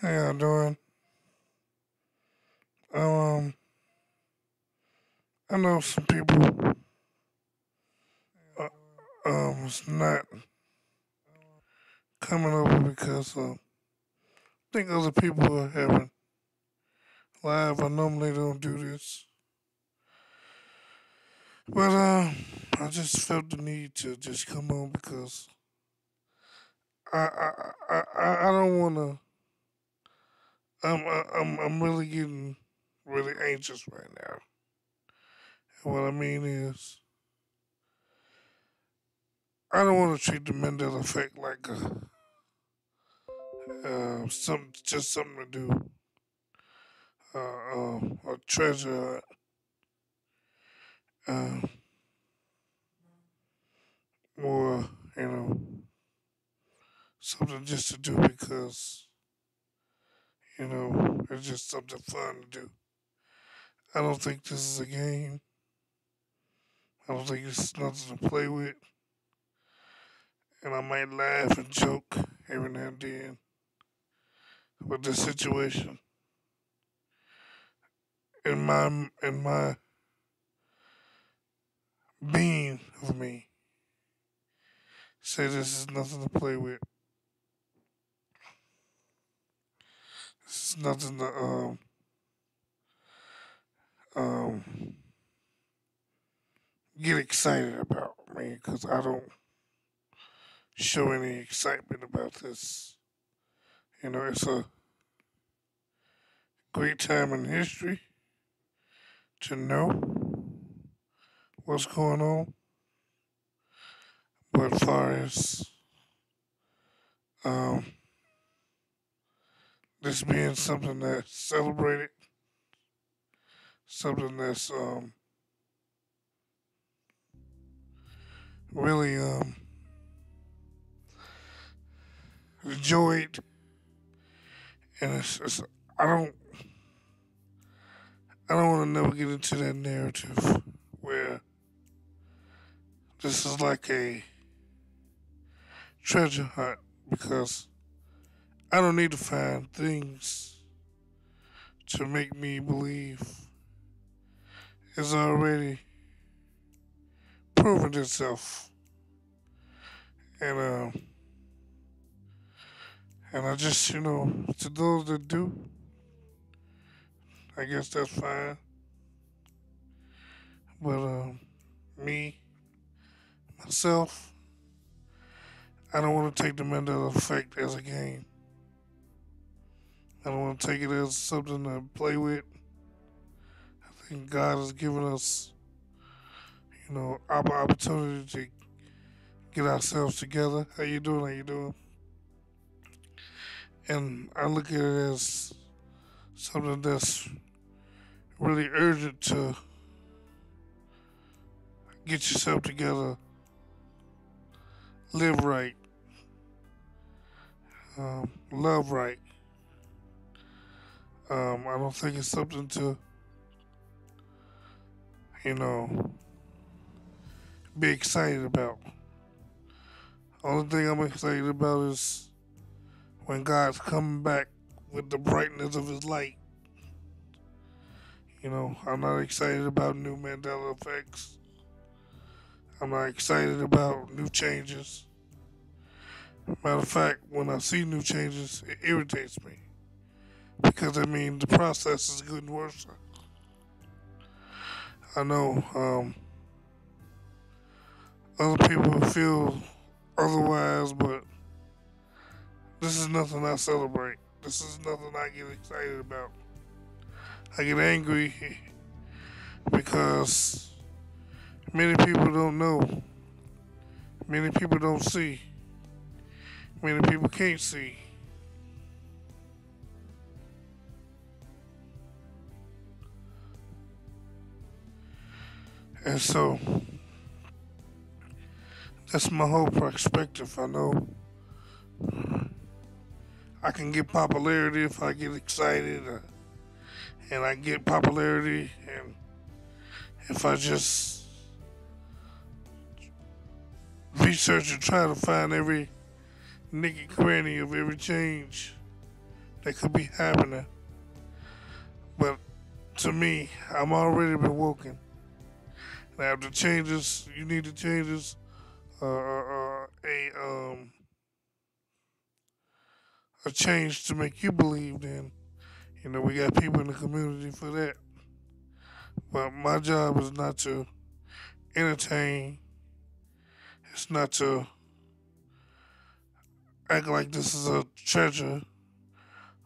How y'all doing? Um, I know some people it's not coming over because I think other people are having live. I normally don't do this, but I just felt the need to just come on because I don't want to. I'm really getting really anxious right now. And what I mean is, I don't want to treat the Mandela effect like something to do, a treasure, uh, or something just to do because it's just something fun to do. I don't think this is a game. I don't think it's nothing to play with, and I might laugh and joke every now and then with this situation. In my being of me, say this is nothing to play with. This is nothing to um get excited about, man, because I don't show any excitement about this. It's a great time in history to know what's going on. But as far as um, this being something that's celebrated, something that's really enjoyed, and I don't I don't want to never get into that narrative where this is like a treasure hunt because I don't need to find things to make me believe it's already proven itself. And I just, to those that do, I guess that's fine. But me, myself, I don't want to take the Mandela effect as a game. I don't want to take it as something to play with. I think God has given us, opportunity to get ourselves together. How you doing? How you doing? And I look at it as something that's really urgent to get yourself together, live right, love right. I don't think it's something to, you know, be excited about. Only thing I'm excited about is when God's coming back with the brightness of His light. I'm not excited about new Mandela effects. I'm not excited about new changes. Matter of fact, when I see new changes, it irritates me because I mean the process is getting worse. I know other people feel otherwise, but this is nothing I celebrate. This is nothing I get excited about. I get angry because many people don't know, many people don't see, many people can't see. And so that's my whole perspective. I know I can get popularity if I get excited, and I get popularity, and if I just research and try to find every nicky cranny of every change that could be happening. But to me, I'm already been woken. Now, if the changes you need to changes, a change to make you believe, then we got people in the community for that. But my job is not to entertain. It's not to act like this is a treasure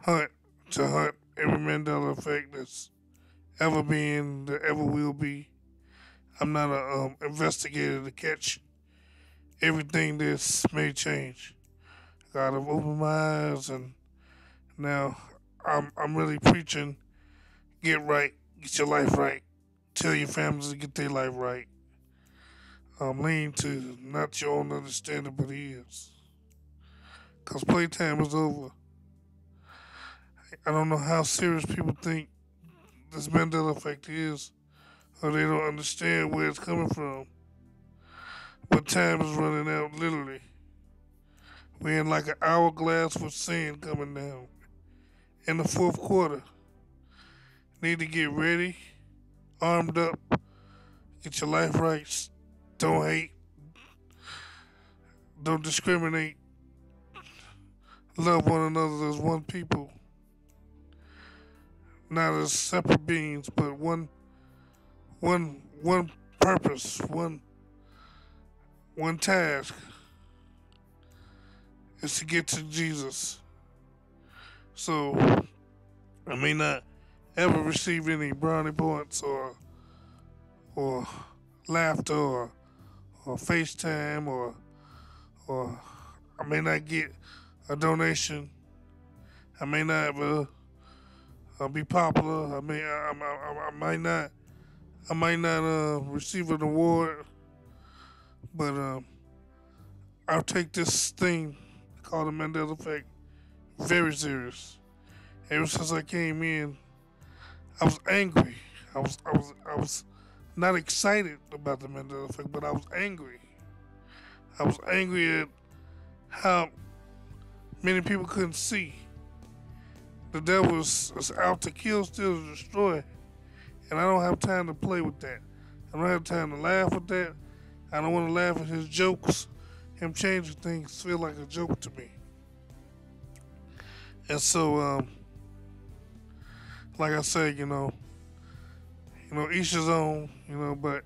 hunt to hunt every Mandela effect that's ever been, that ever will be. I'm not a investigator to catch everything that's may change. God, I've opened my eyes, and now I'm really preaching. Get right, get your life right. Tell your families to get their life right. Lean to not your own understanding, but His. Cause playtime is over. I don't know how serious people think this Mandela effect is, or they don't understand where it's coming from. But time is running out, literally. We're in like an hourglass with sand coming down. In the fourth quarter, need to get ready, armed up, get your life right. Don't hate, don't discriminate. Love one another as one people, not as separate beings, but one purpose, one task is to get to Jesus. So I may not ever receive any brownie points or laughter or FaceTime or I may not get a donation. I may not ever be popular. I might not receive an award, but I'll take this thing called the Mandela effect very serious. Ever since I came in, I was angry. I was not excited about the Mandela effect, but I was angry. I was angry at how many people couldn't see. The devil is out to kill, steal, and destroy, and I don't have time to play with that. I don't have time to laugh with that. I don't want to laugh at his jokes. Him changing things feel like a joke to me. And so, like I said, each his own, but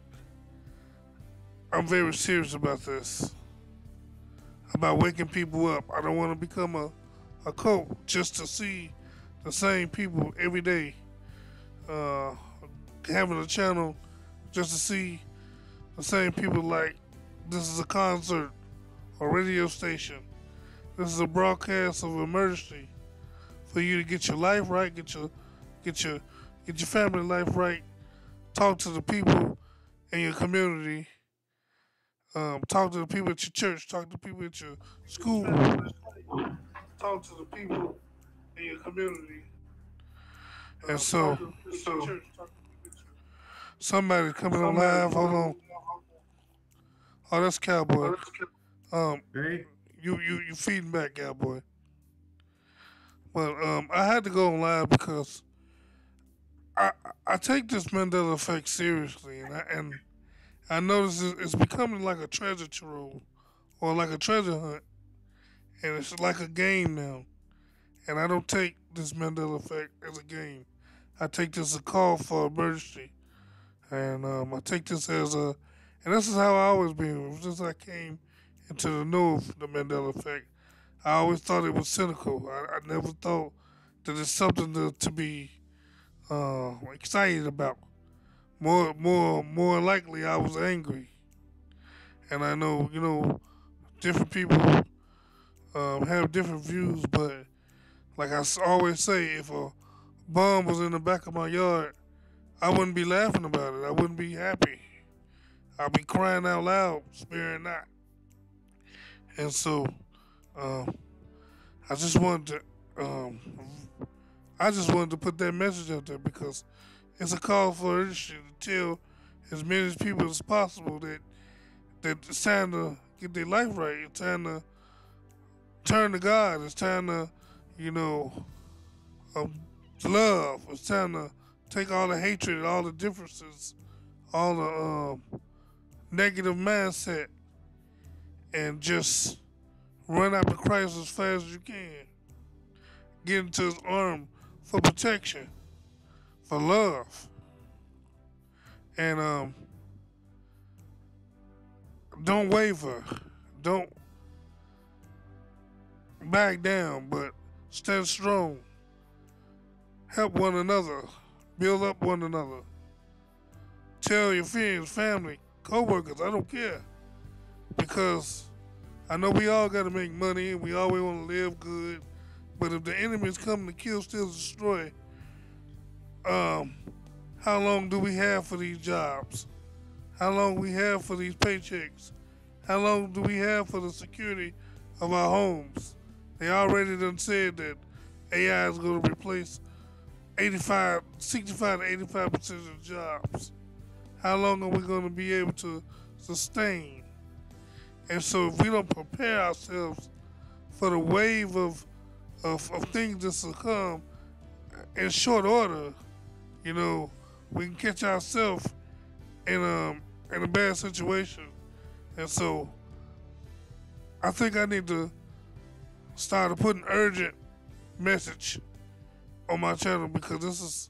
I'm very serious about this. About waking people up. I don't want to become a cult just to see the same people every day. Having a channel just to see the same people like this is a concert or radio station. This is a broadcast of emergency for you to get your life right, get your family life right, talk to the people in your community, talk to the people at your church, talk to the people at your school, talk to the people in your community. And so somebody coming on live. Hold on. Oh, that's Cowboy. Um, Hey, you feeding back, Cowboy. But I had to go on live because I I take this Mandela effect seriously, and I notice it's becoming like a treasure trove or like a treasure hunt, and it's like a game now. And I don't take this Mandela effect as a game. I take this as a call for emergency, and I take this as and this is how I always been. Since I came into the know of the Mandela effect, I always thought it was cynical. I never thought that it's something to be excited about. More likely, I was angry, and I know different people have different views, but like always say, if a bomb was in the back of my yard, I wouldn't be laughing about it. I wouldn't be happy. I'd be crying out loud, sparing not. And so, um, I just wanted I just wanted to put that message out there because it's a call for industry to tell as many people as possible that it's time to get their life right. It's time to turn to God. It's time to, you know, of love. It's time to take all the hatred, all the differences, all the negative mindset, and just run after Christ as fast as you can. Get into His arm for protection, for love, and don't waver, don't back down, but stand strong. Help one another, build up one another. Tell your friends, family, co-workers, I don't care, because I know we all got to make money and we always want to live good. But if the enemy is coming to kill, steal, destroy, um, how long do we have for these jobs? How long we have for these paychecks? How long do we have for the security of our homes? They already done said that AI is going to replace 65 to 85% of the jobs. How long are we going to be able to sustain? And so if we don't prepare ourselves for the wave of things that's to come in short order, you know, we can catch ourselves in a bad situation. And so I think I need to start putting urgent message on my channel, because this is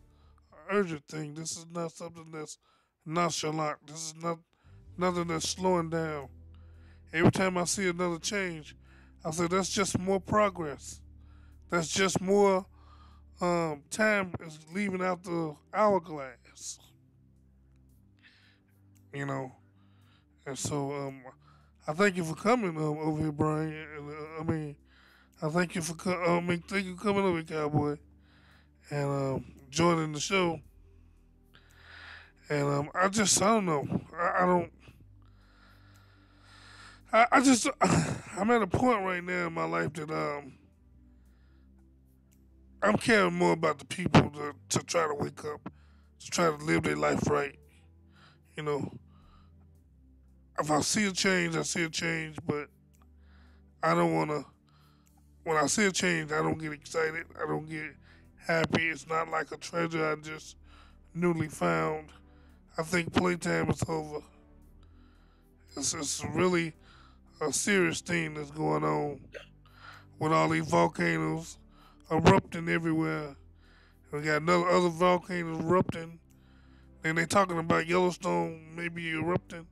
an urgent thing. This is not something that's nonchalant. This is not nothing that's slowing down. Every time I see another change, I say that's just more progress. That's just more time is leaving out the hourglass, you know. And so I thank you for coming over here, Brian. And, I thank you for thank you for coming over, here, Cowboy, and joining the show. And I don't know. I don't. I just I'm at a point right now in my life that I'm caring more about the people to try to wake up, to try to live their life right. You know, if I see a change, I see a change, but I don't want to. When I see a change, I don't get excited. I don't get happy. It's not like a treasure I just newly found. I think playtime is over. It's really a serious thing that's going on with all these volcanoes erupting everywhere. We got another other volcanoes erupting. And they talking about Yellowstone maybe erupting.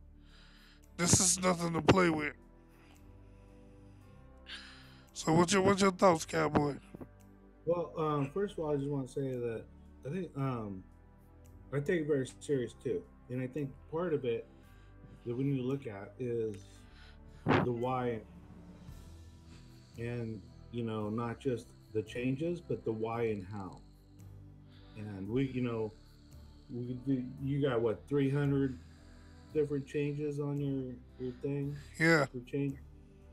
This is nothing to play with. So what's your thoughts, Cowboy? Well, first of all, I just want to say that I think I take it very serious too, and I think part of it that we need to look at is the why, and not just the changes, but the why and how. And you got what 300 different changes on your thing Yeah. for change,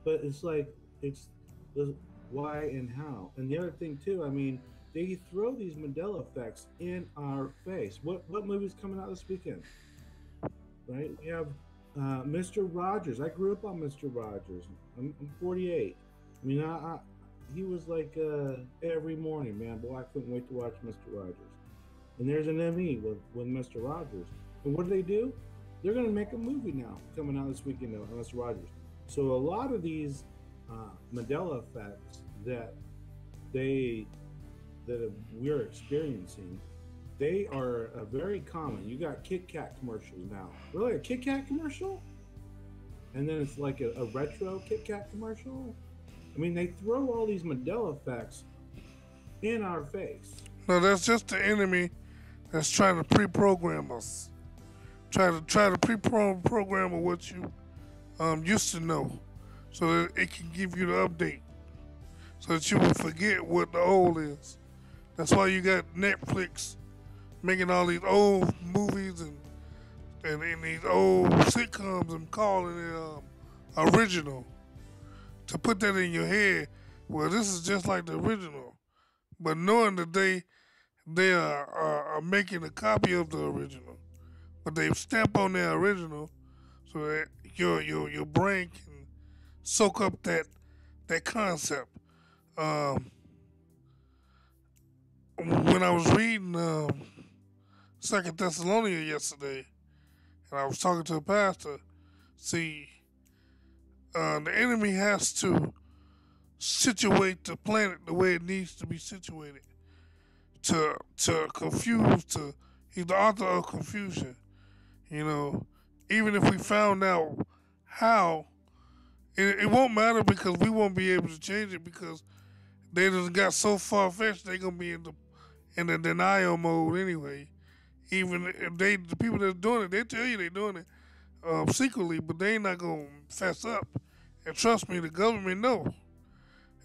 but it's like it's the why and how. And the other thing too, I mean, they throw these Mandela effects in our face. What movie's coming out this weekend? Right? We have Mr. Rogers. I grew up on Mr. Rogers. I'm 48. I mean, he was like every morning, man. Boy, I couldn't wait to watch Mr. Rogers. And there's an ME with Mr. Rogers. And what do? They're going to make a movie now coming out this weekend on Mr. Rogers. So a lot of these Mandela effects they we're experiencing, they are very common. You got Kit Kat commercials now. Really, a Kit Kat commercial? And then it's like a retro Kit Kat commercial? I mean, they throw all these Mandela effects in our face. No, that's just the enemy that's trying to pre-program us. Try to pre-program what you used to know, so that it can give you the update, so that you will forget what the old is. That's why you got Netflix making all these old movies and these old sitcoms and calling it original, to put that in your head. Well, this is just like the original, but knowing that they are making a copy of the original, but they stamp on their original so that your brain can soak up that concept. Um, when I was reading Second Thessalonians yesterday, and I was talking to a pastor. See, the enemy has to situate the planet the way it needs to be situated to confuse. To He's the author of confusion. You know, even if we found out how, it won't matter because we won't be able to change it because they just got so far fetched. They're gonna be in the denial mode anyway. Even if the people that's doing it, they tell you they're doing it secretly, but they ain't not gonna fess up. And trust me, the government know,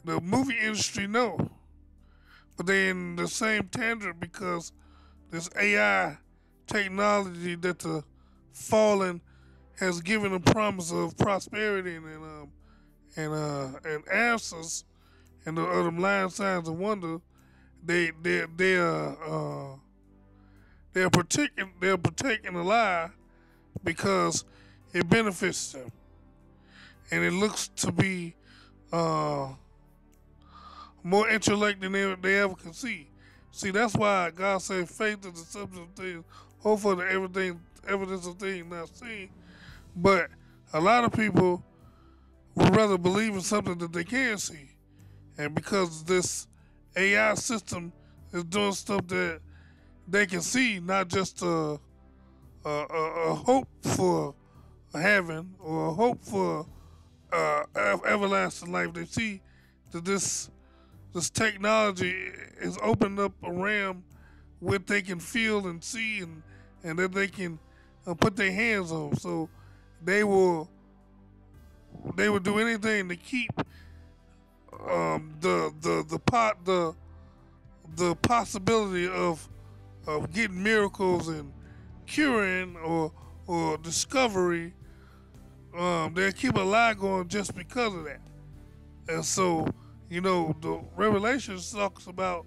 the movie industry know, but they in the same tangent because this AI technology that the fallen has given a promise of prosperity and answers and the other lying signs of wonder. They they're protecting the lie because it benefits them and it looks to be uh, more intellect than they ever can see. See, that's why God said faith is the substance of things, hope for the everything, evidence of things not seen. But a lot of people would rather believe in something that they can see. And because this AI system is doing stuff that they can see, not just a hope for heaven or a hope for everlasting life. They see that this technology is opening up a realm where they can feel and see and that they can put their hands on. So they will they will do anything to keep the possibility of getting miracles and curing or discovery. They'll keep a lie going just because of that. And so, the Revelation talks about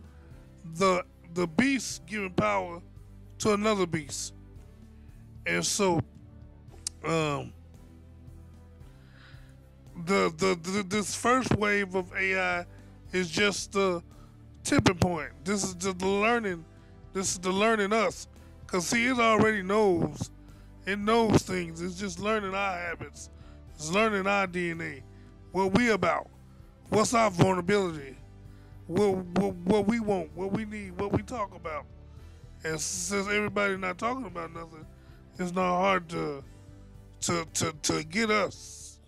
the beast giving power to another beast. And so, um, this first wave of AI is just the tipping point. This is just the learning. This is the learning us. Cause see, it already knows. It knows things. It's just learning our habits. It's learning our DNA. What we about. What's our vulnerability? What we want, what we need, what we talk about. And since everybody's not talking about nothing, it's not hard to get us.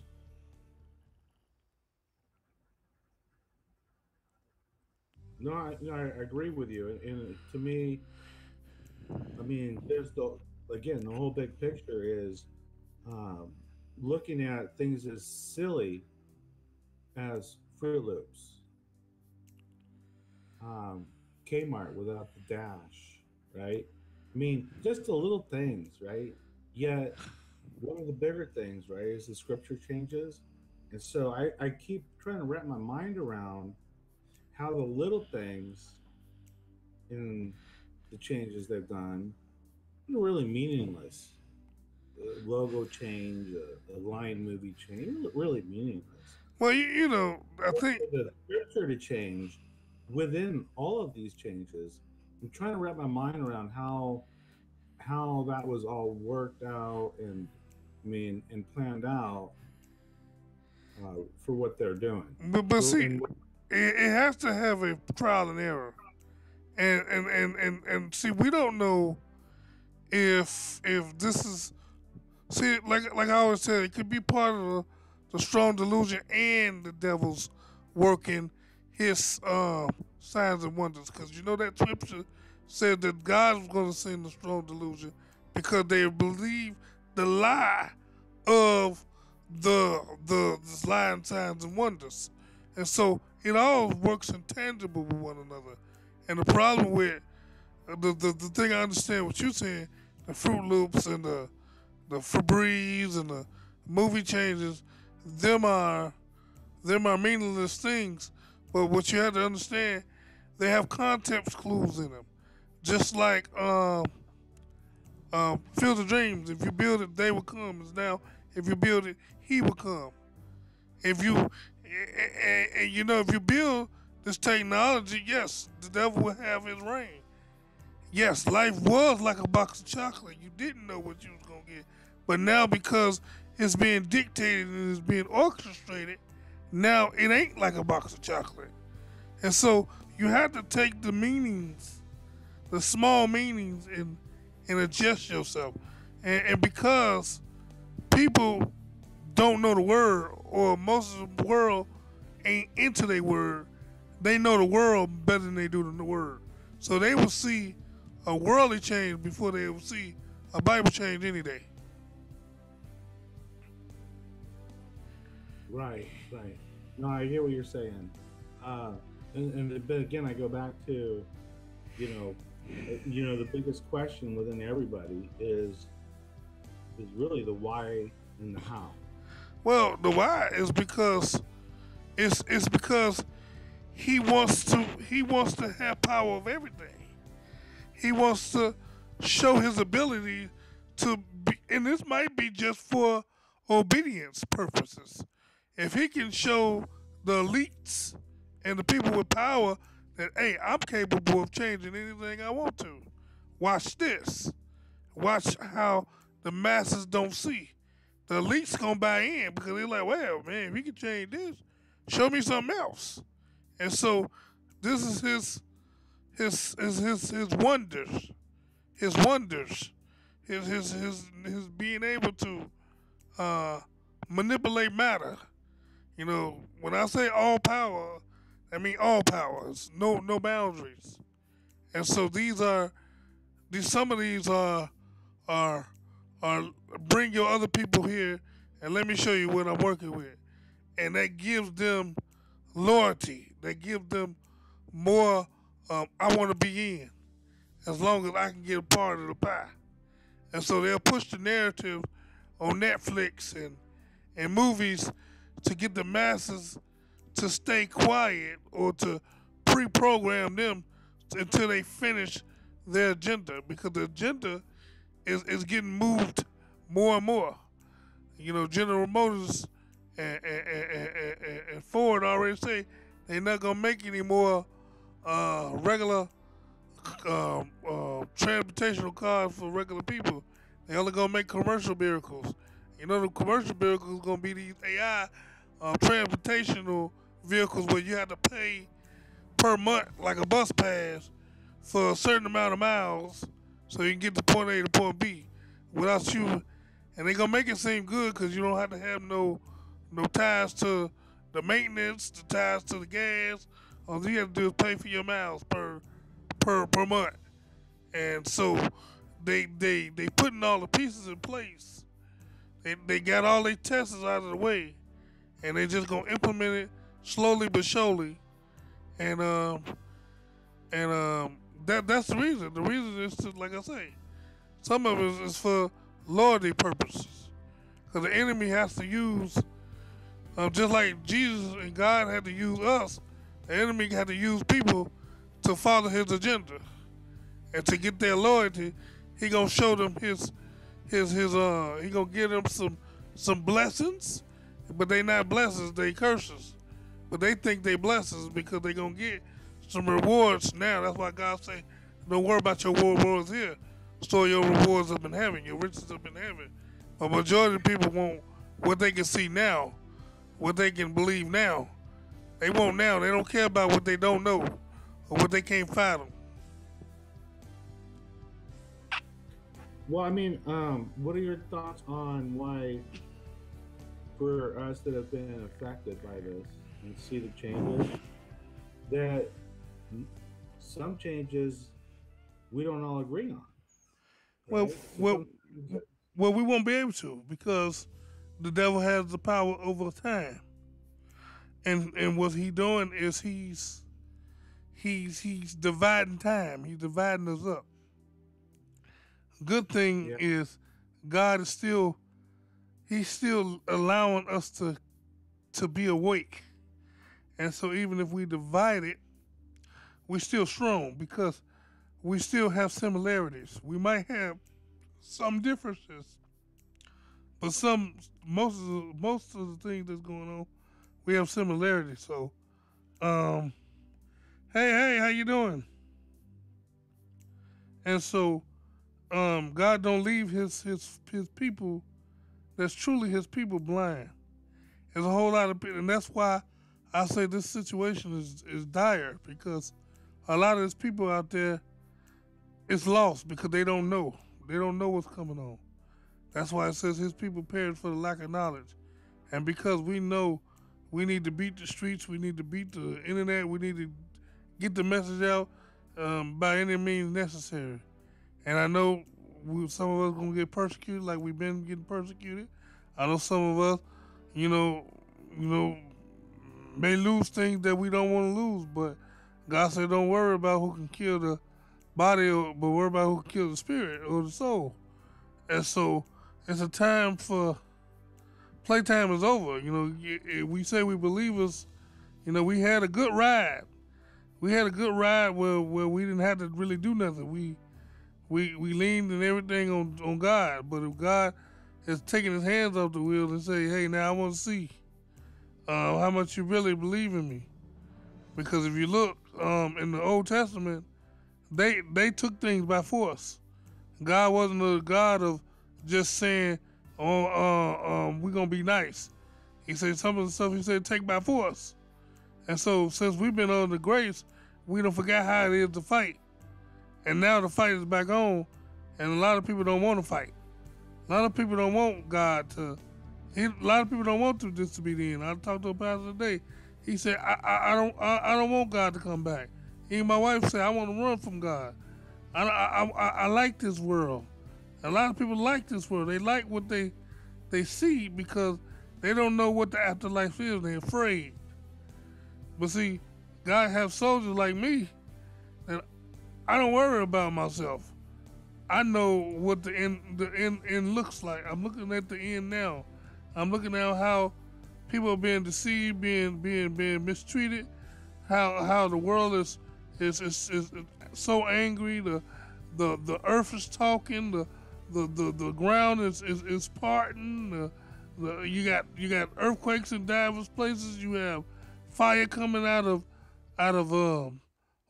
No, I agree with you. And to me, I mean, there's the again the whole big picture is um, looking at things as silly as Fruit Loops, um, Kmart without the dash, right? I mean, just the little things, right? Yet one of the bigger things, right, is the scripture changes, and so I keep trying to wrap my mind around how the little things in the changes they've done are really meaningless. A logo change, a line movie change, really meaningless. Well, I But think for the scripture to change within all of these changes, I'm trying to wrap my mind around how that was all worked out and I mean and planned out for what they're doing. but So see, and it has to have a trial and error. And see, we don't know if this is. See, like I always say, it could be part of the strong delusion and the devil's working his signs and wonders. Because that scripture said that God was going to send the strong delusion because they believe the lie of the lying signs and wonders. And so it all works intangible with one another. And the problem with the thing I understand what you're saying, the Fruit Loops and the Febreze and the movie changes, them are meaningless things. But what you have to understand, they have context clues in them. Just like Field of Dreams, if you build it, they will come. It's now, if you build it, he will come. If you, and if you build this technology, yes, the devil will have his reign. Yes, life was like a box of chocolate. You didn't know what you was gonna get, but now because it's being dictated and it's being orchestrated, now it ain't like a box of chocolate. And so you have to take the meanings, the small meanings, and adjust yourself. And because people don't know the word, or most of the world ain't into their word, they know the world better than they do the word. So they will see a worldly change before they will see a Bible change any day. Right, right. No, I hear what you're saying. Uh, but again, I go back to, you know, the biggest question within everybody is really the why and the how. Well, the why is because it's because he wants to have power of everything. He wants to show his ability to be, and this might be just for obedience purposes. If he can show the elites and the people with power that, hey, I'm capable of changing anything I want to. Watch this. Watch how the masses don't see. The elites gonna buy in because they're like, well, man, if he can change this, show me something else. And so this is his wonders, his wonders, his being able to uh, manipulate matter. You know, when I say all power, I mean all powers, no boundaries. And so these some of these are are bring your other people here and let me show you what I'm working with. And that gives them loyalty. That gives them more I want to be in as long as I can get a part of the pie. And so they'll push the narrative on Netflix and movies to get the masses to stay quiet or to pre-program them until they finish their agenda because the agenda is getting moved more and more. You know, General Motors and Ford already say they're not gonna make any more regular transportational cars for regular people. They only gonna make commercial vehicles. You know, the commercial vehicles gonna be these AI transportational vehicles where you have to pay per month, like a bus pass, for a certain amount of miles, so you can get to point A to point B without you. And they gonna make it seem good because you don't have to have no ties to the maintenance, the ties to the gas. All you have to do is pay for your miles per month. And so they putting all the pieces in place. They got all their tests out of the way, and they just gonna implement it slowly but surely. And that's the reason. The reason is to, like I say, some of it is for loyalty purposes, because the enemy has to use, just like Jesus and God had to use us, the enemy had to use people to follow his agenda and to get their loyalty. He gonna show them his he gonna give them some blessings, but they not blessings, they curses. But they think they blessings because they gonna get some rewards now. That's why God say, don't worry about your rewards here. Store your rewards up in heaven, your riches up in heaven. But majority of people want what they can see now, what they can believe now. They want now. They don't care about what they don't know or what they can't fathom. Well, I mean, what are your thoughts on why, for us that have been affected by this and see the changes, that some changes we don't all agree on, Well, right? So well, some things that, well, we won't be able to because the devil has the power over time, and what he doing is he's dividing time. He's dividing us up. Good thing yeah, is God is still he's still allowing us to be awake, and so even if we divide it, we're still strong because we still have similarities. We might have some differences, but most of the things that's going on, we have similarities. So, um, hey, how you doing? And so, God don't leave his people that's truly his people blind. There's a whole lot of people, and that's why I say this situation is dire because a lot of these people out there is lost because they don't know. They don't know what's coming on. That's why it says his people perish for the lack of knowledge. And because we know we need to beat the streets, we need to beat the internet, we need to get the message out by any means necessary. And I know some of us gonna get persecuted like we've been getting persecuted. I know some of us, you know, you know, may lose things that we don't want to lose, but God said, "Don't worry about who can kill the body, but worry about who can kill the spirit or the soul." And so, it's a time for playtime is over. We say we believers. We had a good ride. We had a good ride where we didn't have to really do nothing. We leaned and everything on God. But if God has taken his hands off the wheel and say, hey, now I want to see how much you really believe in me. Because if you look in the Old Testament, they took things by force. God wasn't a God of just saying, oh, we're going to be nice. He said some of the stuff he said take by force. And so since we've been under grace, we don't forget how it is to fight. And now the fight is back on, and a lot of people don't want to fight. A lot of people don't want God to. A lot of people don't want this to be the end. I talked to a pastor today. He said, I don't want God to come back. Even my wife said, I want to run from God. I like this world. A lot of people like this world. They like what they see because they don't know what the afterlife is. They're afraid. But see, God have soldiers like me that I don't worry about myself. I know what the end looks like. I'm looking at the end now. I'm looking at how people are being deceived, being mistreated. How the world is so angry. The earth is talking. The ground is parting. You got earthquakes in diverse places. You have fire coming out of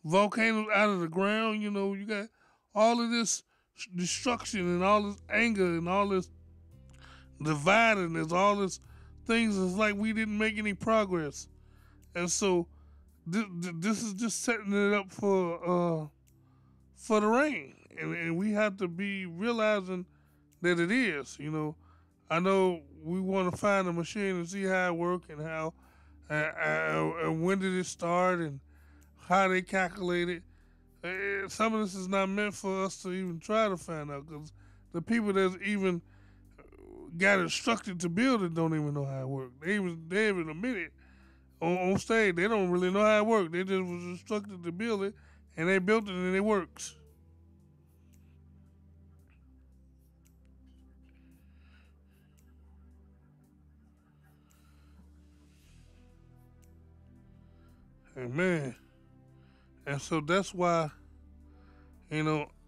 volcanoes out of the ground. You got all of this destruction and all this anger and all this dividing. There's all this things. It's like we didn't make any progress, and so this is just setting it up for the rain, and we have to be realizing that it is. I know we want to find a machine and see how it works and how and when did it start and how they calculate it. Some of this is not meant for us to even try to find out because the people that's even got instructed to build it don't even know how it works. They even admit it on stage. They don't really know how it works. They just was instructed to build it and they built it and it works. Amen. And so that's why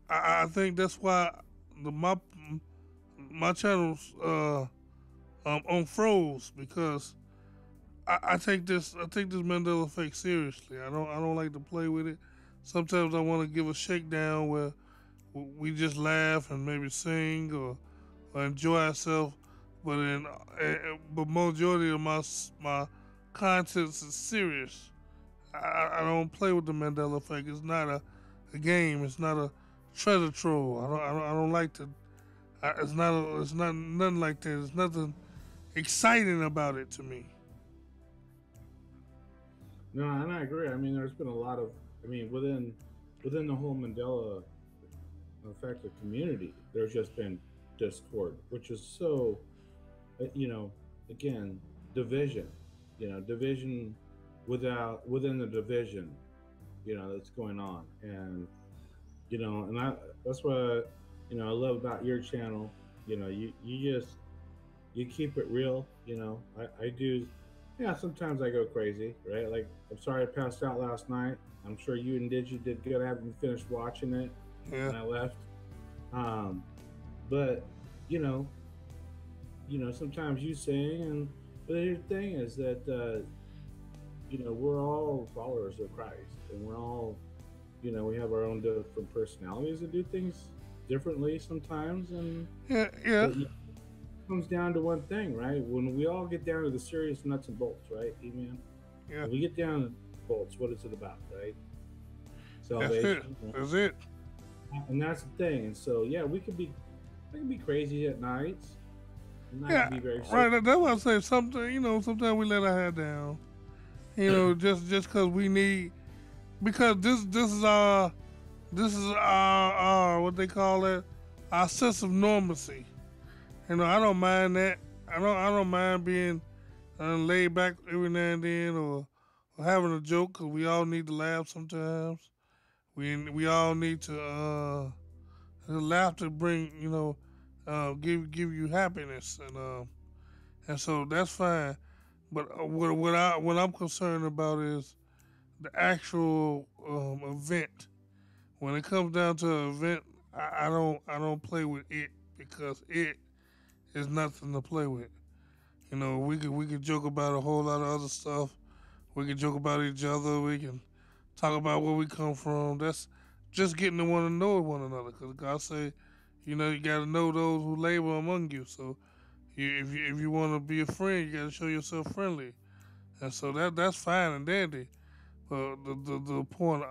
I think that's why my channel's on froze because I take this Mandela effect seriously. I don't like to play with it. Sometimes I want to give a shakedown where we just laugh and maybe sing or enjoy ourselves, but majority of my content is serious. I don't play with the Mandela effect. It's not a game. It's not a treasure trove. I don't like to. It's not nothing like that. There's nothing exciting about it to me. No, and I agree. I mean, there's been a lot of, I mean, within the whole Mandela effect of community, there's just been discord, which is so, you know, again, division, division within the division, that's going on, and and that's what I love about your channel. You just you keep it real. I do. Yeah, sometimes I go crazy, right? Like, I'm sorry I passed out last night. I'm sure you and Digi did good. I haven't finished watching it Yeah. when I left. Um, but you know, sometimes you sing, and but the thing is that we're all followers of Christ, and we're all, we have our own different personalities and do things differently sometimes, and Yeah, yeah, but comes down to one thing, right? When we all get down to the serious nuts and bolts, right? Amen. yeah. When we get down to bolts, what is it about, right? That's it. Salvation, right? That's it. And that's the thing. And so, yeah, I can be crazy at nights, and I can Yeah, be very serious. right. That's why I say something. Sometimes we let our head down. Just because we need, because this is our what they call it, our sense of normalcy. I don't mind that. I don't mind being laid back every now and then, or having a joke, because we all need to laugh sometimes. We all need to laughter bring give you happiness, and so that's fine. But what I'm concerned about is the actual event. When it comes down to an event, I don't play with it, because it is nothing to play with. We could joke about a whole lot of other stuff. We can joke about each other. We can talk about where we come from. That's just getting to want to know one another. Because God say, you got to know those who labor among you. So if you want to be a friend, you got to show yourself friendly. And so that's fine and dandy. But the point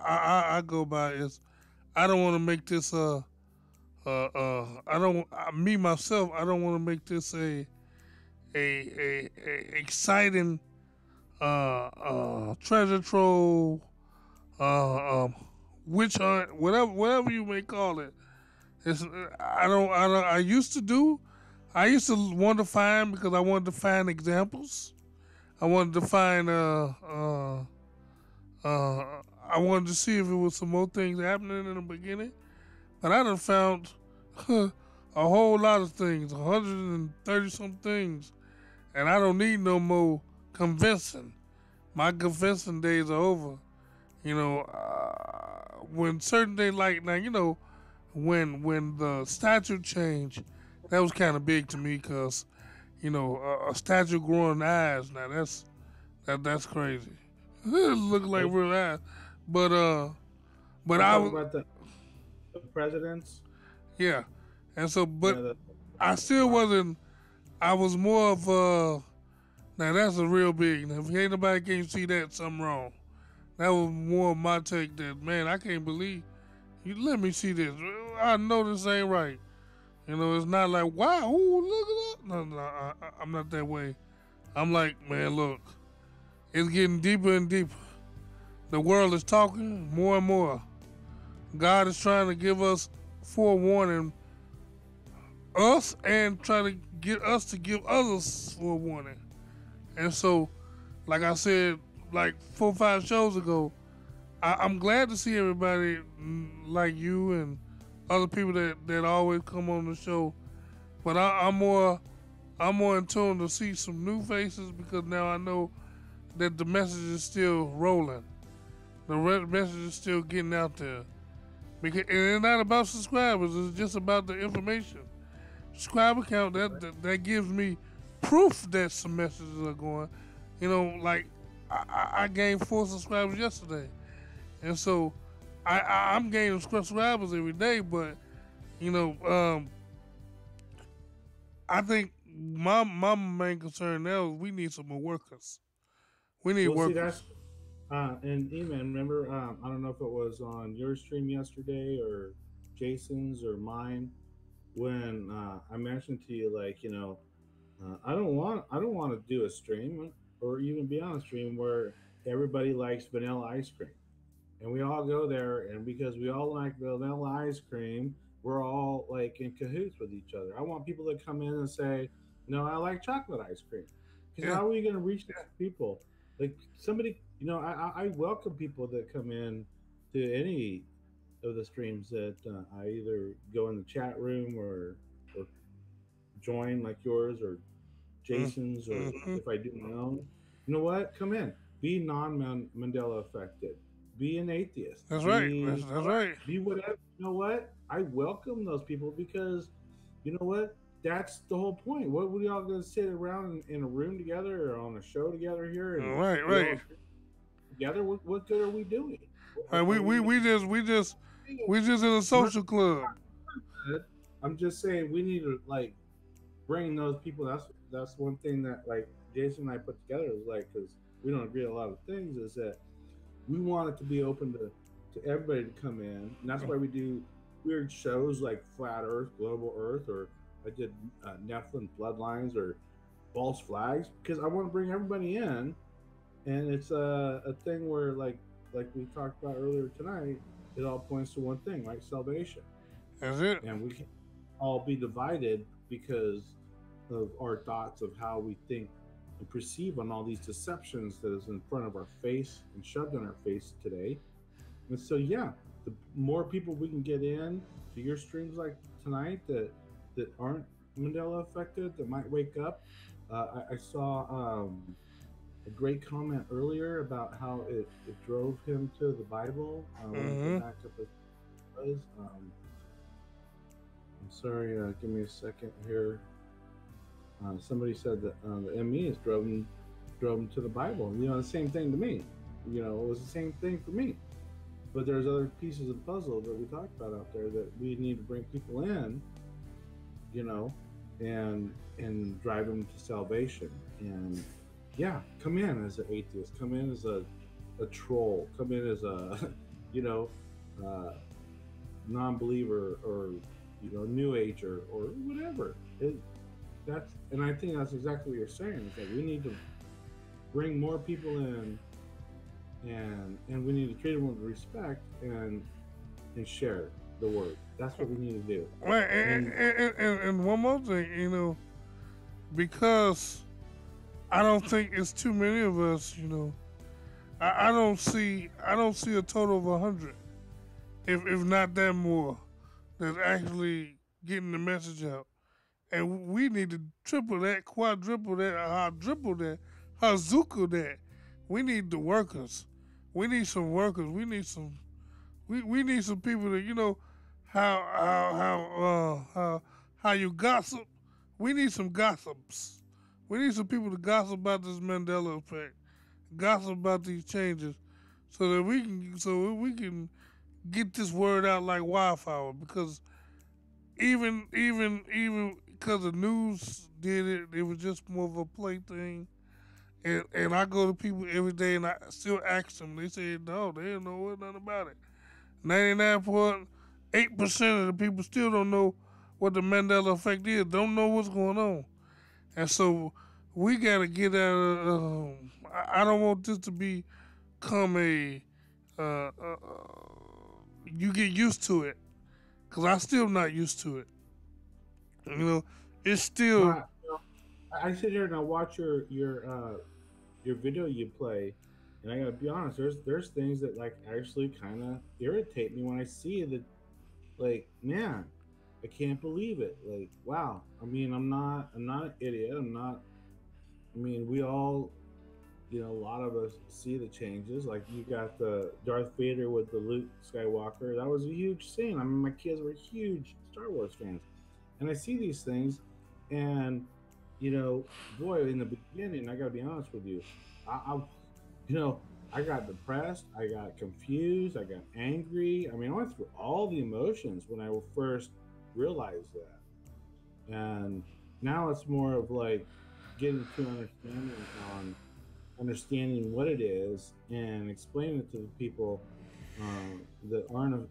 I go by is, I don't want to make this I don't me myself, I don't want to make this a exciting treasure trove, um, witch hunt, whatever you may call it. It's I used to do. I used to want to find, because I wanted to find examples. I wanted to find uh I wanted to see if it was some more things happening in the beginning. But I done found a whole lot of things, 130 some things, and I don't need no more convincing. My convincing days are over. When certain things, like now, when the statue changed, that was kind of big to me, because a statue growing eyes. Now that's crazy. It look like Hey, real eyes, but but you I talk was, about the presidents, yeah, and so, you but know, the I still Obama. wasn't. I was more of now that's a real big. Now if ain't nobody can't see that, something wrong. That was more of my take, that, man, I can't believe you let me see this. I know this ain't right. It's not like, wow, ooh, look at that. No, no, I'm not that way. I'm like, man, look, it's getting deeper and deeper. The world is talking more and more. God is trying to give us forewarning, us, and try to get us to give others forewarning. And so, like I said, like 4 or 5 shows ago, I'm glad to see everybody, like you and other people that always come on the show. But I'm more in tune to see some new faces, because now I know that the message is still rolling. The message is still getting out there. Because and it's not about subscribers; it's just about the information. Subscriber count, that gives me proof that some messages are going. Like I gained 4 subscribers yesterday, and so I'm gaining subscribers every day. But you know, um, I think my main concern now is we need some more workers. We need Well, see, workers. that's and E-Man, remember, I don't know if it was on your stream yesterday or Jason's or mine, when I mentioned to you, like, I don't want to do a stream or even be on a stream where everybody likes vanilla ice cream, and we all go there, and because we all like vanilla ice cream, we're all like in cahoots with each other. I want people to come in and say, no, I like chocolate ice cream, because Yeah, how are we going to reach these people? Like, somebody, I welcome people that come in to any of the streams that I either go in the chat room or join, like yours or Jason's, or mm-hmm. if I do my own. You know what? Come in. Be Mandela affected. Be an atheist. That's right. Be That's right. be whatever. You know what? I welcome those people, because you know what? that's the whole point. What we all gonna sit around in a room together or on a show together here, and Right, we all right. agree together? What good are we doing? Right. Are We we we making we just we just we just in a not social club. good? I'm just saying we need to like bring those people. That's one thing that like Jason and I put together is like because we don't agree on a lot of things is that we want it to be open to everybody to come in, and that's why we do weird shows like Flat Earth, Global Earth, or I did Nephilim Bloodlines or False Flags because I want to bring everybody in, and it's a thing where like we talked about earlier tonight, it all points to one thing, right? Salvation, That's it. and we can all be divided because of our thoughts of how we think and perceive on all these deceptions that is in front of our face and shoved in our face today. And so, yeah, the more people we can get in to your streams like tonight that aren't Mandela affected, that might wake up. I saw a great comment earlier about how it drove him to the Bible. Let me go Mm-hmm. back up as it was. I'm sorry, give me a second here. Somebody said that the MEs drove him to the Bible. You know, the same thing to me. You know, it was the same thing for me. But there's other pieces of the puzzle that we talked about out there that we need to bring people in, you know, and drive them to salvation. And yeah, come in as an atheist, come in as a troll, come in as a, you know, uh, non-believer or new ager or whatever. That's and I think that's exactly what you're saying. It's like we need to bring more people in and we need to treat them with respect and share the word. That's what we need to do. Right. And And one more thing, because I don't think it's too many of us. I don't see a total of 100, if not that more, that's actually getting the message out. And we need to triple that, quadruple that, quadruple that, hazuka that. We need the workers. We need some workers. We need some people that how you gossip. We need some gossips. We need some people to gossip about this Mandela effect, gossip about these changes, so we can get this word out like wildfire. Because even because the news did it, it was just more of a play thing. And I go to people every day and I still ask them. They say no, they don't know nothing about it. 99.8% of the people still don't know what the Mandela effect is. Don't know what's going on. And so we gotta get out of. I don't want this to become a. Uh, uh, you get used to it, cause I still not used to it. You know, it's still. my, I sit here and I watch your video you play, and I gotta be honest. There's things that like actually kind of irritate me when I see that. Like, man, I can't believe it. Like, wow. I mean, I'm not an idiot. I'm not. I mean, we all a lot of us see the changes. Like you got the Darth Vader with the Luke Skywalker. That was a huge scene. I mean, my kids were huge Star Wars fans, and I see these things, and boy, in the beginning, I got to be honest with you, I you know, I got depressed, I got confused, I got angry. I mean, I went through all the emotions when I first realized that, and now it's more of like getting to understanding what it is and explaining it to the people that aren't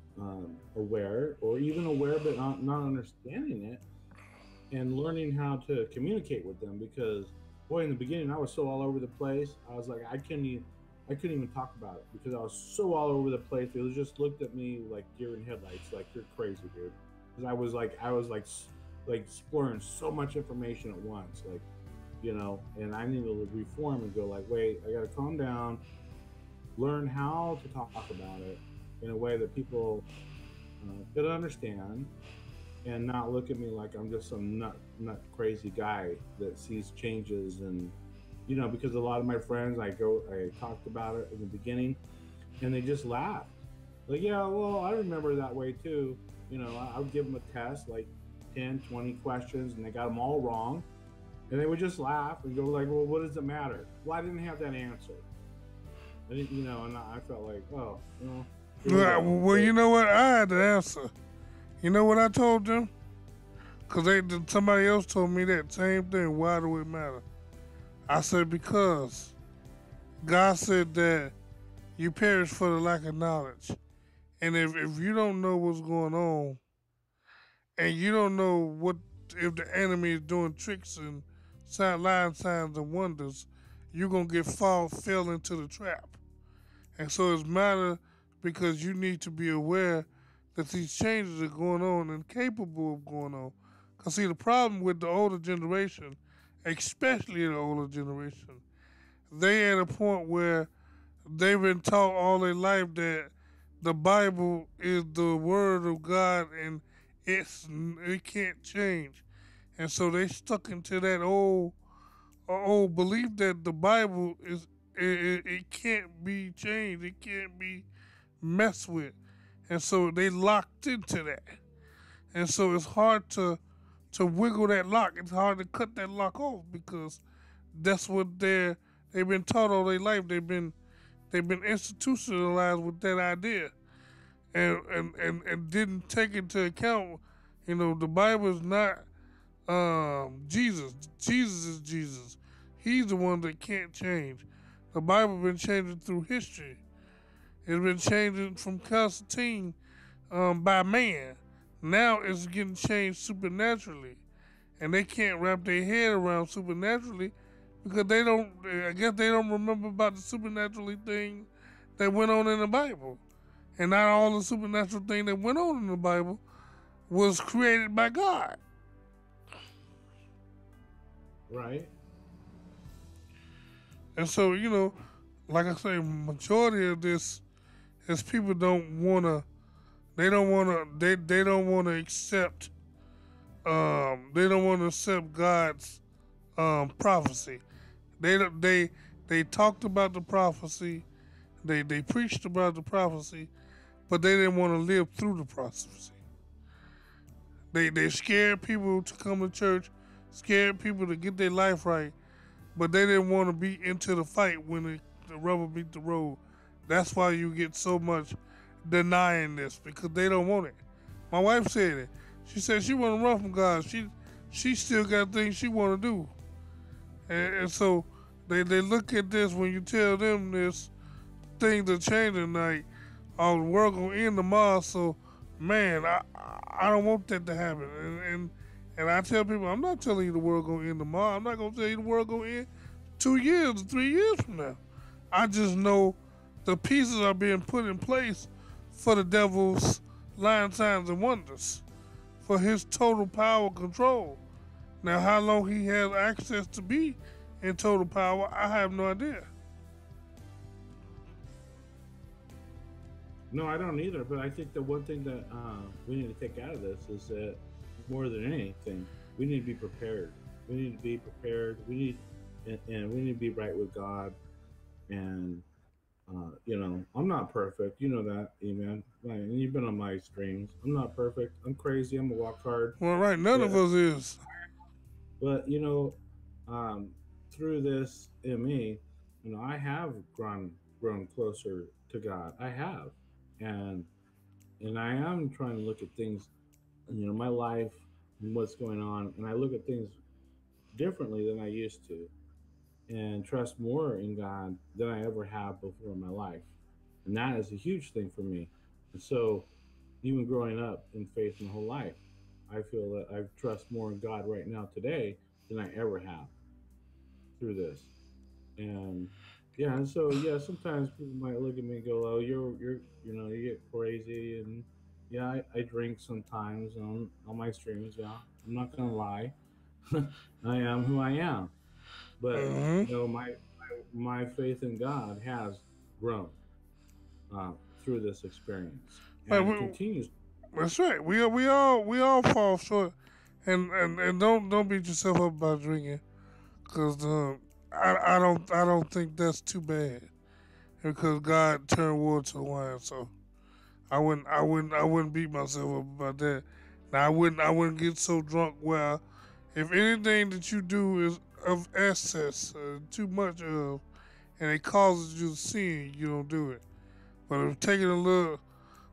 aware or even aware but not understanding it and learning how to communicate with them because boy in the beginning I was so all over the place. I was like I couldn't even talk about it because I was so all over the place. They just looked at me like deer in headlights, like you're crazy, dude. Because I was like exploring so much information at once, like and I need to reform and go like, wait, I got to calm down, learn how to talk about it in a way that people could understand, and not look at me like I'm just some nut crazy guy that sees changes and because a lot of my friends I talked about it in the beginning and they just laughed like yeah well I remember that way too. I would give them a test like 10, 20 questions and they got them all wrong. And they would just laugh and go like, well, what does it matter? Well, I didn't have that answer. I didn't, and I felt like, oh, here we Well, go. well, So, you know what? I had the answer. You know what I told them? Because somebody else told me that same thing. Why do it matter? I said, because God said that you perish for the lack of knowledge. And if you don't know what's going on, and you don't know what if the enemy is doing tricks and lying signs and wonders, you're gonna fell into the trap. And so it's matter because you need to be aware that these changes are going on and capable of going on. Cause see the problem with the older generation, especially the older generation, they at a point where they've been taught all their life that the Bible is the word of God and it can't change, and so they stuck into that old belief that the Bible it can't be changed, it can't be messed with, and so they locked into that, and so it's hard to wiggle that lock. It's hard to cut that lock off because that's what they've been taught all their life. They've been institutionalized with that idea, and didn't take into account, the Bible is not Jesus. Jesus is Jesus. He's the one that can't change. The Bible been changing through history. It's been changing from Constantine by man. Now it's getting changed supernaturally, and they can't wrap their head around supernaturally because they don't. I guess they don't remember about the supernaturally thing that went on in the Bible, and not all the supernatural thing that went on in the Bible was created by God. right. And so, like I say, majority of this is people don't wanna, they don't wanna accept, they don't wanna accept God's prophecy. They talked about the prophecy, they preached about the prophecy, but they didn't want to live through the prophecy. They scared people to come to church, scared people to get their life right, but they didn't want to be into the fight when the rubber beat the road. That's why you get so much denying this because they don't want it. My wife said it. She said she want to run from God. She still got things she want to do, and so they look at this when you tell them this things are changing. Like, oh, the world gonna end tomorrow. So, man, I don't want that to happen. And I tell people, I'm not telling you the world gonna end tomorrow. I'm not gonna tell you the world gonna end 2 years or 3 years from now. I just know the pieces are being put in place for the devil's lying signs and wonders, for his total power control. Now, how long he has access to be in total power, I have no idea. No, I don't either. But I think the one thing that we need to take out of this is that more than anything, we need to be prepared. We need to be prepared. And we need to be right with God. And I'm not perfect. You know that, Amen. Like, and you've been on my streams. I'm not perfect. I'm crazy. I'm a walk hard. Well, right, none of But us is. but um, through this in me, I have grown closer to God. I have, and I am trying to look at things, my life and what's going on, and I look at things differently than I used to, and trust more in God than I ever have before in my life, and that is a huge thing for me. And so, even growing up in faith my whole life, I feel that I trust more in God right now today than I ever have through this. And yeah, and so yeah, sometimes people might look at me and go, "Oh, you get crazy," and yeah, I drink sometimes on my streams. Yeah, I'm not gonna lie, I am who I am. But Mm-hmm. my faith in God has grown uh, through this experience Like and continues. that's right. We all fall short, and don't beat yourself up about drinking, cause I don't think that's too bad because God turned water to wine, so I wouldn't beat myself up about that. Now I wouldn't get so drunk where if anything that you do is of excess, too much of, and it causes you to sin, you don't do it. But if taking a little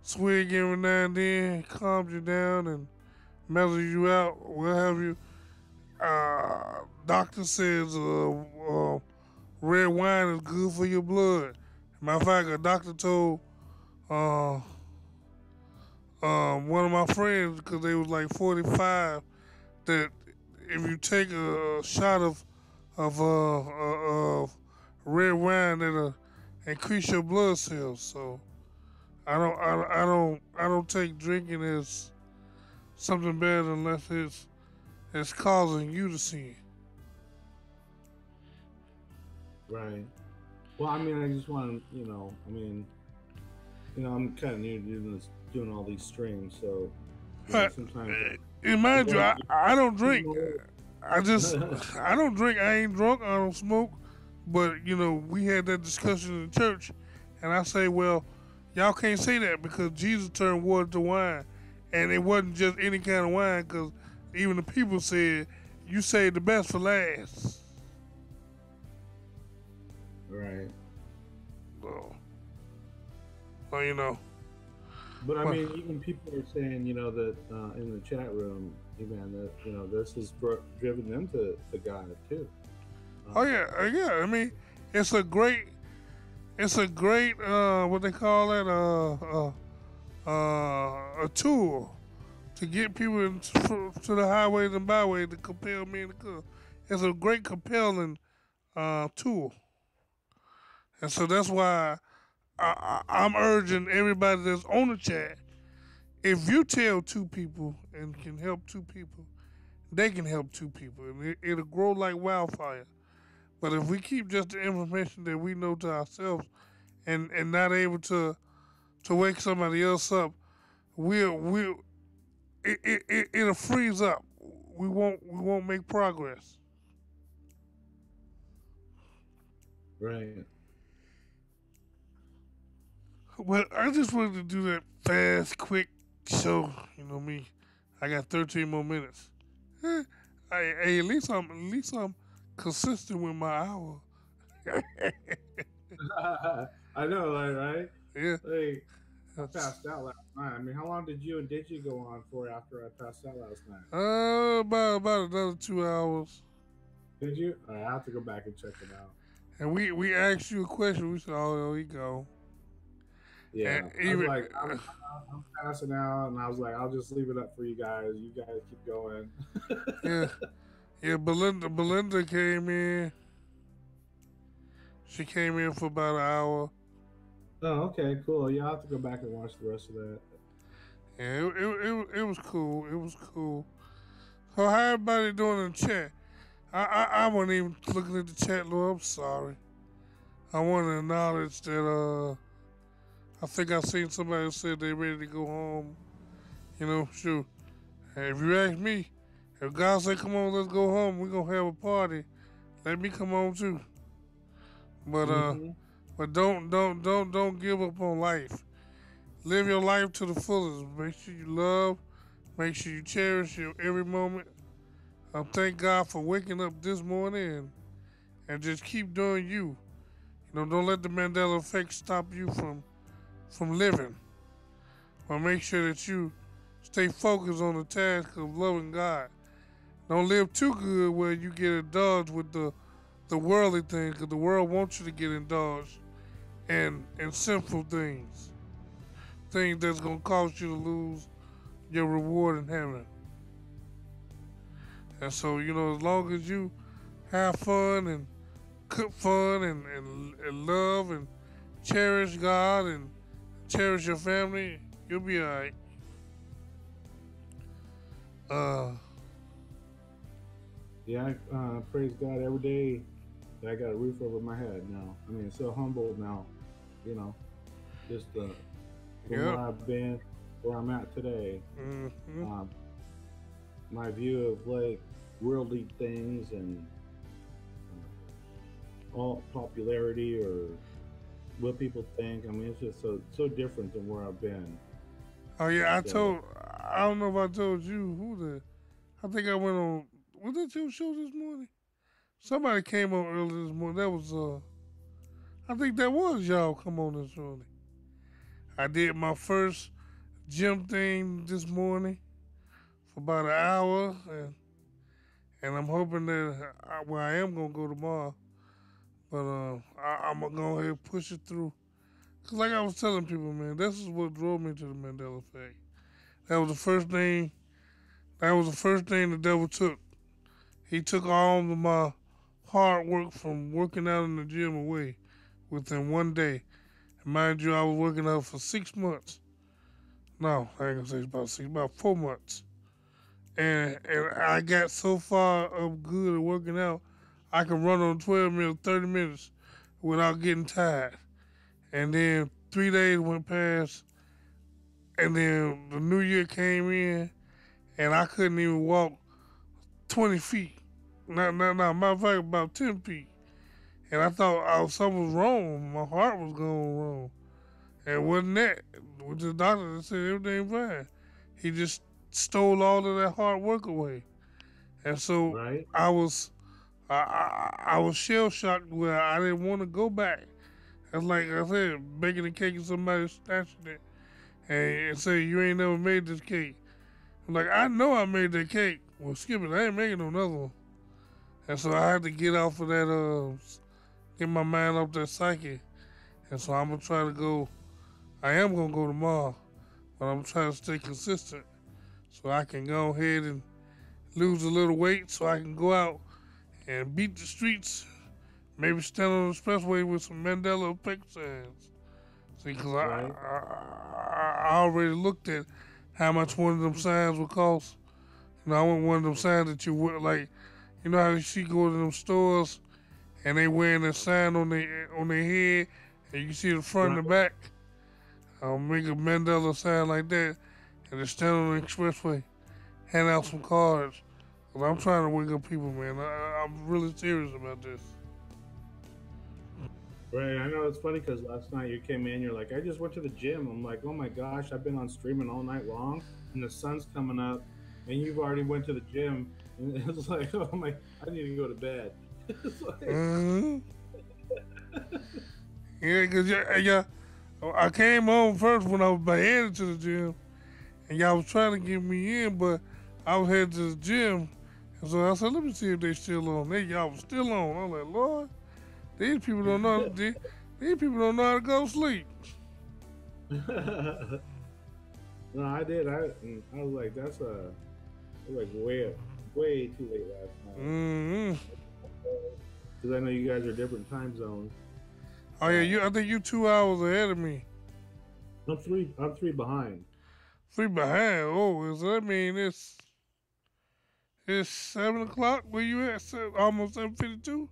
swig every now and then calms you down and mellows you out, what have you, doctor says red wine is good for your blood. Matter of fact, a doctor told uh, one of my friends, because they was like 45, that if you take a shot of red wine, it'll increase your blood cells. So I don't take drinking as something bad unless it's causing you to sin. Right. Well, I mean, I just want to, I mean, I'm kind of new to doing all these streams, so But sometimes and I mind you, want I don't to drink. know. I just I don't drink. I ain't drunk. I don't smoke. But we had that discussion in the church, and I say, well, y'all can't say that because Jesus turned water to wine, and it wasn't just any kind of wine. Because even the people said you saved the best for last. Right. So, so. But I Well, mean, even people are saying, that in the chat room, even that this has driven them to God too. oh Um, yeah, yeah. I mean, it's a great, what they call it, a tool to get people to the highways and byways to compel men to come. It's a great compelling tool, and so that's why I'm urging everybody that's on the chat. If you tell two people and can help two people, they can help two people, and it'll grow like wildfire. But if we keep just the information that we know to ourselves and not able to wake somebody else up, we'll it'll freeze up. We won't make progress. right. But I just wanted to do that fast, quick show. You know me. I got 13 more minutes. Hey, at least I'm consistent with my hour. I know, right? Yeah. Like, I That's, passed out last night. I mean, how long did you and Digi go on for after I passed out last night? about another 2 hours. Did you? I have to go back and check it out. And we asked you a question. We said, "Oh, there you go." And Yeah, I was even like, I'm passing out, and I was like, I'll just leave it up for you guys. You guys keep going. yeah, yeah. Belinda came in. She came in for about an hour. Oh, okay, cool. Yeah, I'll have to go back and watch the rest of that. Yeah, it was cool. It was cool. So how everybody doing in the chat? I wasn't even looking at the chat, Lord. I'm sorry. I want to acknowledge that I think I seen somebody said they ready to go home. Shoot. Hey, if you ask me, if God say come on, let's go home, we gonna have a party. Let me come on too. But Mm-hmm. but don't give up on life. Live your life to the fullest. Make sure you love. Make sure you cherish your every moment. Thank God for waking up this morning and just keep doing you. Don't let the Mandela effect stop you from living. But make sure that you stay focused on the task of loving God. Don't live too good where you get indulged with the worldly things, because the world wants you to get indulged in sinful things that's gonna cause you to lose your reward in heaven. And so, as long as you have fun and cook fun and love and cherish God and cherish your family, you'll be alright. Uh, Yeah, I praise God every day that I got a roof over my head now. I mean, so humbled now, you know, just from where yep. I've been, where I'm at today. Mm-hmm. Um, my view of like worldly things and all popularity or what people think. I mean, it's just so different than where I've been. Oh yeah, I So told I don't know if I told you who the. I think I went on. Was that your show this morning? Somebody came on early this morning. That was I think that was y'all come on this morning. I did my first gym thing this morning for about an hour, and I'm hoping that well, I am gonna go tomorrow, but I'm gonna go ahead and push it through. Cause like I was telling people, man, this is what drove me to the Mandela effect. That was the first thing. That was the first thing the devil took. He took all of my hard work from working out in the gym away within one day. And mind you, I was working out for 6 months. No, I ain't gonna say it's about six, about 4 months. And I got so far up good at working out, I could run on 12 minutes, 30 minutes without getting tired. And then 3 days went past, and then the new year came in, and I couldn't even walk 20 feet. Matter of fact, about 10 feet. And I thought something was wrong. My heart was going wrong. And it wasn't that. With the doctor that said everything fine. He just stole all of that hard work away. And so Right? I was I was shell shocked where I didn't want to go back. It's like I said, baking a cake and somebody snatching it and say you ain't never made this cake. I'm like, I know I made that cake. Well, skip it, I ain't making another one. And so I had to get off of that, get my mind off that psyche. And so I'm gonna try to go. I am gonna go tomorrow, but I'm trying to stay consistent so I can go ahead and lose a little weight, so I can go out and beat the streets. Maybe stand on the expressway with some Mandela effect signs. See, because Right? I already looked at how much one of them signs would cost. You know, I want one of them signs that you would like. You know how you see go to them stores and they wearing a sign on their head, and you can see the front Right. and the back. I'll make a Mandela sign like that, and just stand on the expressway, hand out some cards. Cause I'm trying to wake up people, man. I'm really serious about this. Right. I know it's funny because last night you came in, you're like, I just went to the gym. I'm like, oh my gosh, I've been on streaming all night long, and the sun's coming up, and you've already went to the gym, and it's like, oh my, I need to go to bed. It's like, Mm-hmm. Yeah, cause yeah, I came home first when I was about headed to the gym, and y'all was trying to get me in, but I was headed to the gym, and so I said, let me see if they still on. Y'all was still on. I'm like, Lord, these people don't know. These people don't know how to go to sleep. no, I did. I was like, it was like way too late last night. Mm-hmm. Because I know you guys are different time zones. Oh yeah, I think you 2 hours ahead of me. I'm three behind. Three behind. Oh, so that mean it's 7 o'clock. Where you at? Almost 7:52.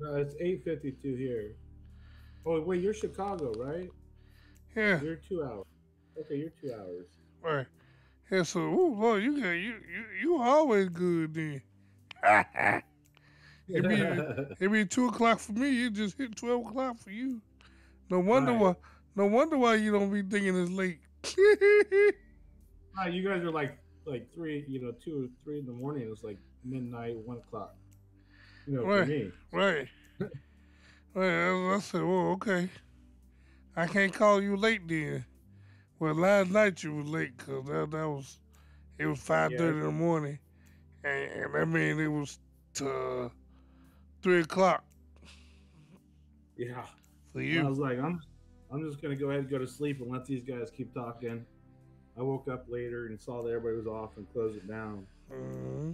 No, it's 8:52 here. Oh wait, you're Chicago, right? Yeah, You're 2 hours. Okay, you're 2 hours. right. Yeah, so Lord, you always good then. it be it be 2 o'clock for me. It just hit 12 o'clock for you. No wonder Right. why. No wonder why you don't be thinking it's late. Right. You guys are like three, 2 or 3 in the morning. It's like midnight, 1 o'clock. For right, me. right, right. I said, well, okay. I can't call you late then. Well, last night you was late because that was it was five Yeah. thirty in the morning, and that mean it was 3 o'clock Yeah. for And I you. was like, I'm just gonna go ahead and go to sleep and let these guys keep talking. I woke up later and saw that everybody was off and closed it down. hmm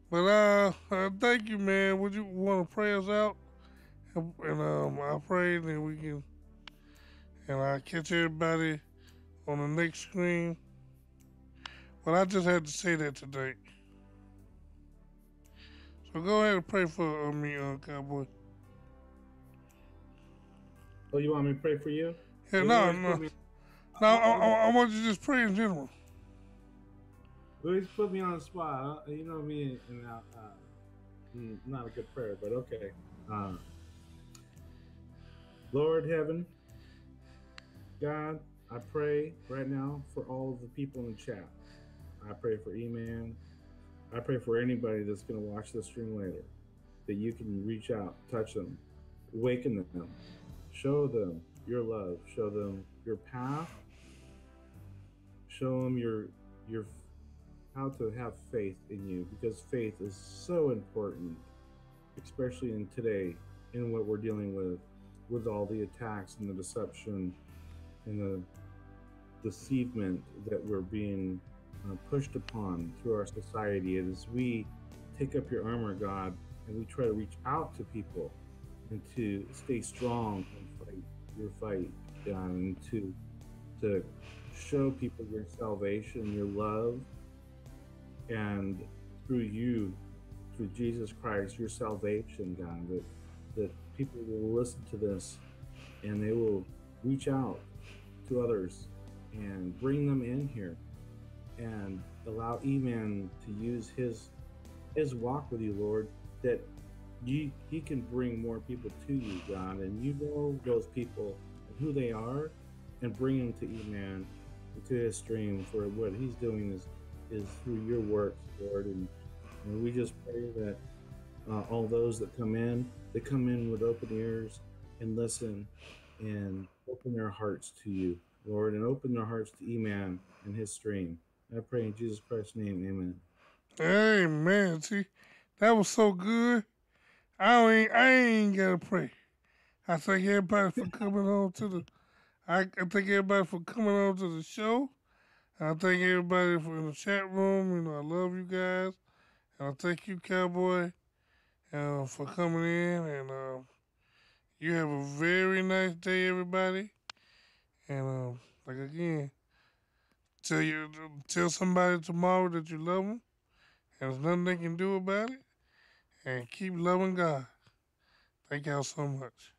But thank you, man. Would you want to pray us out? And I pray that we can, and I catch everybody on the next screen. But I just had to say that today. So go ahead and pray for me, Cowboy. Oh, you want me to pray for you? Yeah, Well, you no, always put no, me. no. Oh, I want you to just pray in general. you always put me on the spot. You know me, and not a good prayer, but okay. Uh, Lord heaven, God, I pray right now for all of the people in the chat. I pray for E-Man. I pray for anybody that's going to watch this stream later, that you can reach out, touch them, awaken them, show them your love, show them your path, show them your how to have faith in you, because faith is so important, especially in today, in what we're dealing with all the attacks and the deception and the deceivement that we're being pushed upon through our society. As we take up your armor, God, and we try to reach out to people and to stay strong and fight your fight, God, and to show people your salvation, your love, and through you, through Jesus Christ, your salvation, God, that people will listen to this and they will reach out to others and bring them in here and allow E-Man to use his walk with you, Lord, that he can bring more people to you, God, and you know those people and who they are, and bring them to E-Man, to his stream, for what he's doing is through your works, Lord, and we just pray that all those that come in, they come in with open ears and listen and open their hearts to you, Lord, and open their hearts to E-Man and his stream. I pray in Jesus Christ's name, amen. Amen. See, that was so good. I ain't gotta pray. I thank everybody for coming on to the. I thank everybody for coming on to the show. I thank everybody for in the chat room. You know, I love you guys. And I thank you, Cowboy, for coming in. And you have a very nice day, everybody. And like again, tell somebody tomorrow that you love them, and there's nothing they can do about it. And keep loving God. Thank y'all so much.